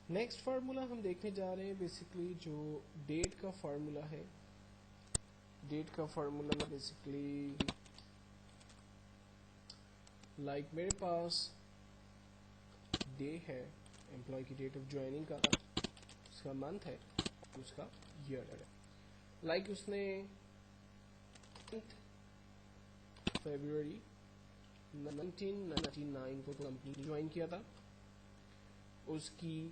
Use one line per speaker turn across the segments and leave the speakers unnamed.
Next formula ہم دیکھنے جا رہے ہیں بیسکلی جو ڈیٹ کا فارمولا ہے. ڈیٹ کا فارمولا بیسکلی لائک میرے پاس ڈے ہے امپلائی کی ڈیٹ آف جوائننگ کا, اس کا منتھ ہے, اس کا ایئر ہے. لائک اس نے فیبروری 1999 کو کمپنی جوائن کیا تھا. اس کی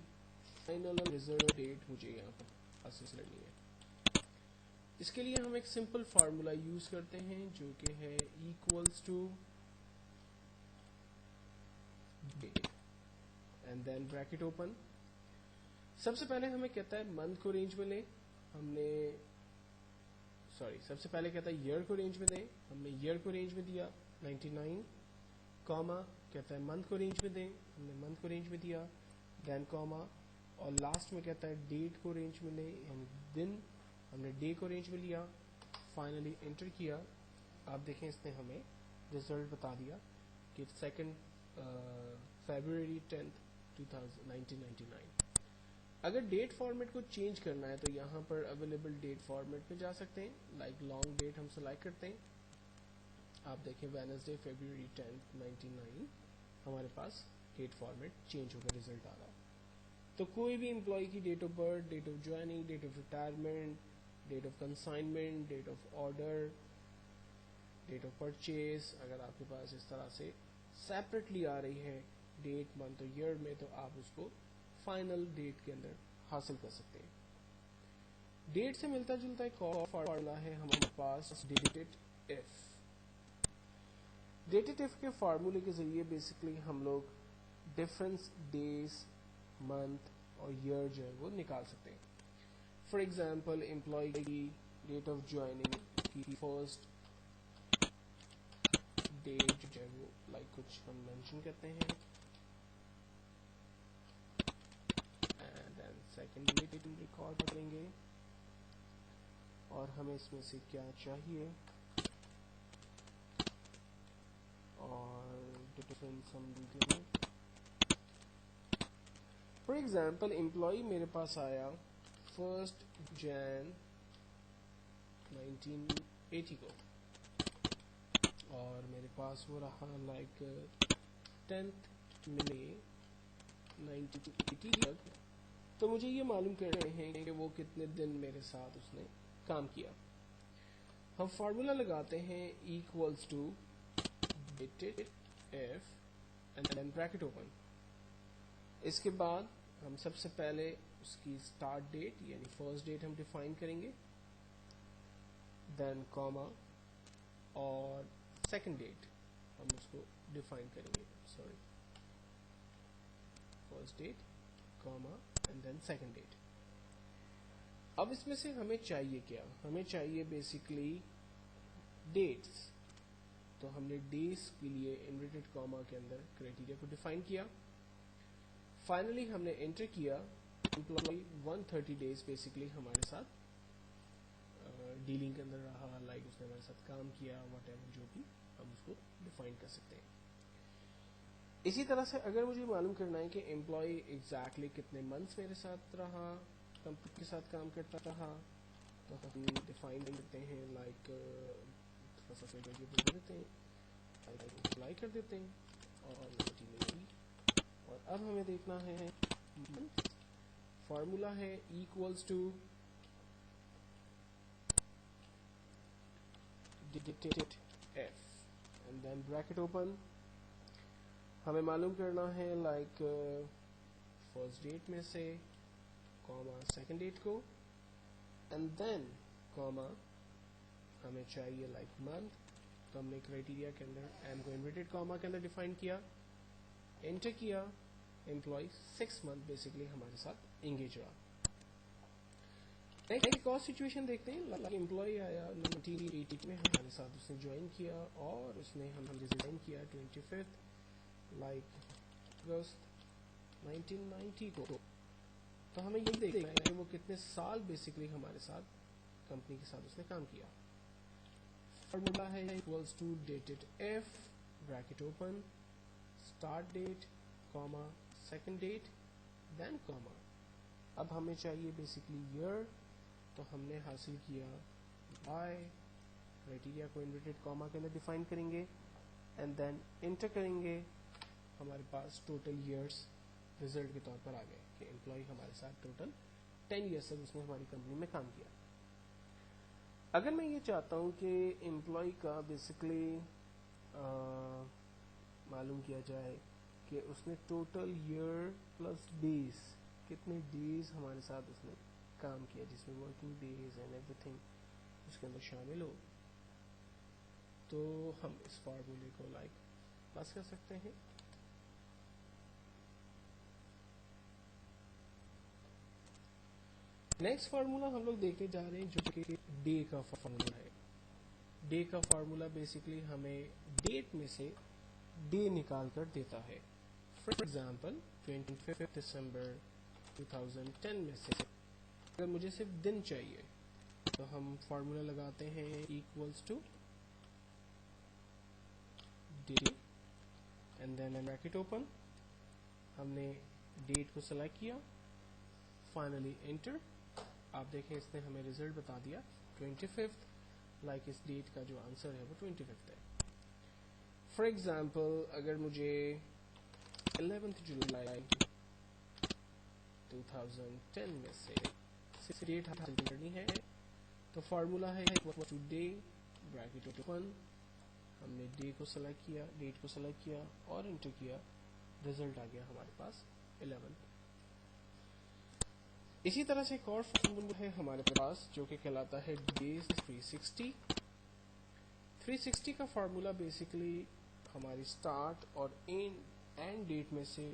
فائنل ریزرو ڈیٹ مجھے یہاں پر حاصل کرنی ہے. اس کے لیے ہم ایک سمپل فارمولا یوز کرتے ہیں جو کہ ہے equals to date and then bracket open. سب سے پہلے ہمیں کہتا ہے منتھ کو رینج میں لیں, ہم نے سب سے پہلے کہتا ہے ایئر کو رینج میں دیں, ہم نے ایئر کو رینج میں دیا 99, کاما کہتا ہے منتھ کو رینج میں دیں, ہم نے منتھ کو رینج میں دیا, دین کاما, اور لاسٹ میں کہتا ہے ڈیٹ کو رینج میں لیں, یعنی دن, ہم نے ڈے کو رینج میں لیا, فائنلی انٹر کیا. آپ دیکھیں اس نے ہمیں ریزلٹ بتا دیا کہ 2 فیبروری 10 1999. اگر ڈیٹ فارمیٹ کو چینج کرنا ہے تو یہاں پر اویلیبل ڈیٹ فارمیٹ پہ جا سکتے ہیں. لائک لانگ ڈیٹ ہم سلیکٹ کرتے ہیں, آپ دیکھیں وینسڈے فیبروری 10 1999 ہمارے پاس ڈیٹ فارمیٹ چینج ہو کر ریزلٹ آ رہا. تو کوئی بھی امپلائی کی date of birth, date of joining, date of retirement, date of consignment, date of order, date of purchase, اگر آپ کے پاس اس طرح سے سیپریٹلی آ رہی ہے ڈیٹ, منتھ اور ایئر میں, تو آپ اس کو فائنل ڈیٹ کے اندر حاصل کر سکتے ہیں. ڈیٹ سے ملتا جلتا ایک اور فارمولا ہے ہمارے پاس ڈیٹڈ ایف. ڈیٹڈ ایف کے فارمولے کے ذریعے بیسکلی ہم لوگ ڈفرنس ڈیز, منتھ اور ایئر جو ہے وہ نکال سکتے ہیں. فار ایگزامپل امپلائی کی ڈیٹ آف جوائننگ کی فرسٹ ڈیٹ جو ہے وہ لائک کچھ ہم مینشن کرتے ہیں, اینڈ دین سیکنڈ ڈیٹ ہم ریکارڈ کریں گے, اور ہمیں اس میں سے کیا چاہیے, اور ڈفرنس ہم دیں گے. فار ایگزامپل امپلائی میرے پاس آیا 1 جن 1980 کو, اور میرے پاس وہ رہا لائک 10 مئی 1980 تک. تو مجھے یہ معلوم کرنے ہیں کہ وہ کتنے دن میرے ساتھ اس نے کام کیا. ہم فارمولا لگاتے ہیں equals to dated F and then bracket open. اس کے بعد ہم سب سے پہلے اس کی اسٹارٹ ڈیٹ یعنی فرسٹ ڈیٹ ہم ڈیفائن کریں گے, دین کاما, اور سیکنڈ ڈیٹ ہم اس کو ڈیفائن کریں گے, first date comma and then second date. اب اس میں سے ہمیں چاہیے کیا, ہمیں چاہیے بیسکلی ڈیٹس. تو ہم نے ڈیز کے لیے انورٹڈ کاما کے اندر کرائٹیریا کو ڈیفائن کیا. فائنلی ہم نے انٹر کیا, امپلائی 130 ڈیز بیسکلی ہمارے ساتھ ڈیلنگ کے اندر رہا, لائک اس نے ہمارے ساتھ کام کیا, واٹ ایور جو بھی ہم اس کو ڈیفائن کر سکتے ہیں. اسی طرح سے اگر مجھے معلوم کرنا ہے کہ امپلائی ایگزیکٹلی کتنے منتھس میرے ساتھ رہا, کمپنی کے ساتھ کام کرتا رہا, تو ہم ڈیفائن کرتے ہیں لائک دیتے ہیں, اپلائی کر دیتے ہیں, اور اب ہمیں دیکھنا ہے فارمولا ہے equals to dated F and then bracket open. ہمیں معلوم کرنا ہے لائک فرسٹ ڈیٹ میں سے کاما سیکنڈ ڈیٹ کو, اینڈ دین کاما ہمیں چاہیے لائک منتھ. تو ہم نے کرائٹیریا کے اندر ایم کو انورٹڈ کاما کے اندر ڈیفائن کیا, انٹر کیا, امپلائی 6 منتھ بیسکلی ہمارے ساتھ انگیج رہا. ایک اور سچویشن دیکھتے ہیں, امپلائی آیا 1980 میں ہمارے ساتھ, اس نے جوائن کیا اور اس نے ہم ریزائن کیا 25 لائک اگست 1990 کو. تو ہمیں یہ دیکھنا ہے کہ وہ کتنے سال بیسکلی ہمارے ساتھ کمپنی کے ساتھ اس نے کام کیا. فارمولا ہے equals to dated if bracket open start date comma second date then comma, اب ہمیں چاہیے بیسکلی ایئر، تو ہم نے حاصل کیا بائی کرائٹیریا کو انورٹیڈ کاما کے اندر ڈیفائن کریں گے اینڈ دین انٹر کریں گے. ہمارے پاس ٹوٹل ایئرس ریزلٹ کے طور پر آ گئے کہ امپلائی ہمارے ساتھ ٹوٹل 10 ایئرس تک اس نے ہماری کمپنی میں کام کیا. اگر میں یہ چاہتا ہوں کہ امپلائی کا بیسکلی معلوم کیا جائے کہ اس نے ٹوٹل ایئر پلس ڈیز کتنے ڈیز ہمارے ساتھ اس نے کام کیا، جس میں ورکنگ ڈیز اینڈ ایوری تھنگ اس کے اندر شامل ہو، تو ہم اس فارمولے کو پاس کر سکتے ہیں. نیکسٹ فارمولا ہم لوگ دیکھنے جا رہے ہیں جو کہ ڈے کا فارمولا ہے. ڈے کا فارمولا بیسکلی ہمیں ڈیٹ میں سے ڈے نکال کر دیتا ہے. فار ایگزامپل 25 دسمبر 2010 میں سے اگر مجھے صرف دن چاہیے تو ہم فارمولا لگاتے ہیں equals to day and then bracket open. ہم نے ڈیٹ کو سلیکٹ کیا، فائنلی انٹر. آپ دیکھیں اس نے ہمیں ریزلٹ بتا دیا 25th، اس ڈیٹ کا جو آنسر ہے وہ 25th ہے. فار ایگزامپل اگر مجھے 11 جولائی 2010 میں سے ڈیٹ حاصل کرنی ہے تو فارمولا ہے ڈے بریکٹ اوپن. ہم نے ڈے کو سلیکٹ کیا، ڈیٹ کو سلیکٹ کیا اور انٹر کیا، ریزلٹ آ گیا ہمارے پاس 11. اسی طرح سے ایک اور فارمولا ہے ہمارے پاس جو کہ کہلاتا ہے ڈیز 360. 360 کا فارمولا بیسکلی ہماری اسٹارٹ اور اینڈ ڈیٹ میں سے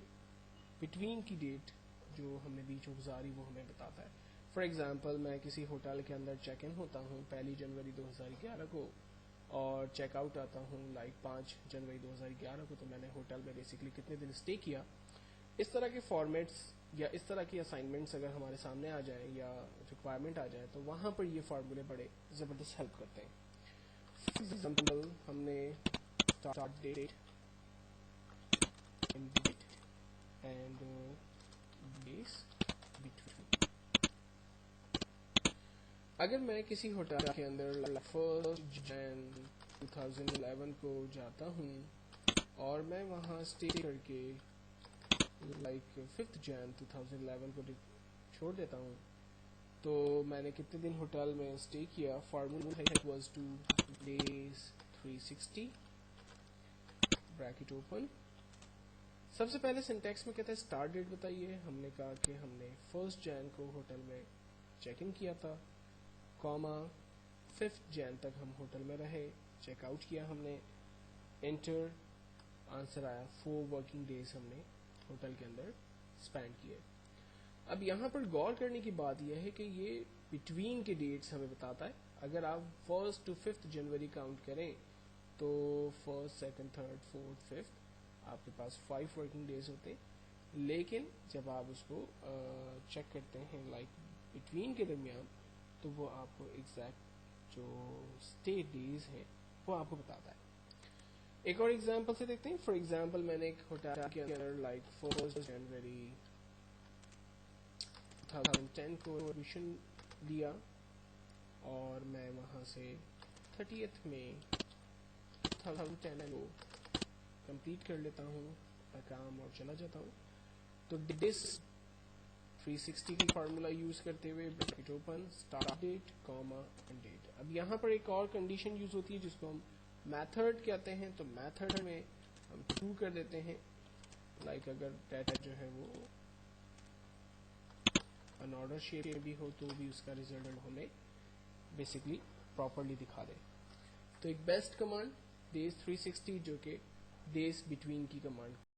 بٹوین کی ڈیٹ جو ہم نے بیچ میں گزاری وہ ہمیں بتاتا ہے. فار ایگزامپل میں کسی ہوٹل کے اندر چیک ان ہوتا ہوں 1 جنوری 2011 کو اور چیک آؤٹ آتا ہوں 5 جنوری 2011 کو، تو میں نے ہوٹل میں بیسکلی کتنے دن اسٹے کیا. اس طرح کے فارمیٹس یا اس طرح کی اسائنمنٹس اگر ہمارے سامنے آ جائیں یا ریکوائرمنٹ آ جائے تو وہاں پر یہ فارمولے بڑے زبردست ہیلپ کرتے ہیں. فار ایگزامپل ہم نے start date end days between. اگر میں کسی ہوٹل کے اندر 1 جن 2011 کو جاتا ہوں اور میں وہاں اسٹے کر کے 5 جن 2011 کو چھوڑ دیتا ہوں تو میں نے کتنے دن ہوٹل میں اسٹے کیا. فارمولا ہے days 360 بریکٹ اوپن. سب سے پہلے سینٹیکس میں کہتا ہے اسٹارٹ ڈیٹ بتائیے. ہم نے کہا کہ ہم نے 1 جن کو ہوٹل میں چیک ان کیا تھا، کاما 5 جن تک ہم ہوٹل میں رہے، چیک آؤٹ کیا ہم نے، انٹر. آنسر آیا 4 ورکنگ ڈیز ہم نے ہوٹل کے اندر اسپینڈ کیے. اب یہاں پر غور کرنے کی بات یہ ہے کہ یہ بٹوین کے ڈیٹس ہمیں بتاتا ہے. اگر آپ 1 to 5 جنوری کاؤنٹ کریں تو 1st 2nd 3rd 4th 5th آپ کے پاس 5 ورکنگ ڈیز ہوتے. لیکن جب آپ اس کو چیک کرتے ہیں بٹوین کے درمیان تو وہ آپ کو ایگزیکٹ جو اسٹے ڈیز ہیں وہ آپ کو بتاتا ہے. ایک اور ایگزامپل سے دیکھتے ہیں. فار ایگزامپل میں نے ایک ہوٹل کے اندر 1 جنوری 2010 کو ایڈمیشن لیا اور میں وہاں سے 30 مئی 2010 کو کمپلیٹ کر لیتا ہوں کام اور چلا جاتا ہوں. تو ڈیز 360 کی فارمولا یوز کرتے ہوئے bracket open start date comma end date. اب یہاں پر ایک اور کنڈیشن یوز ہوتی ہے جس کو ہم میتھڈ کہتے ہیں. تو میتھڈ میں ہم ٹرو کر دیتے ہیں اگر ڈیٹا جو ہے وہ ان آرڈر شیپ میں بھی ہو تو بھی اس کا ریزلٹ ہمیں بیسکلی پراپرلی دکھا دے. تو ایک بیسٹ کمانڈ ڈیز 360 جو کہ ڈیز بٹوین کی کمانڈ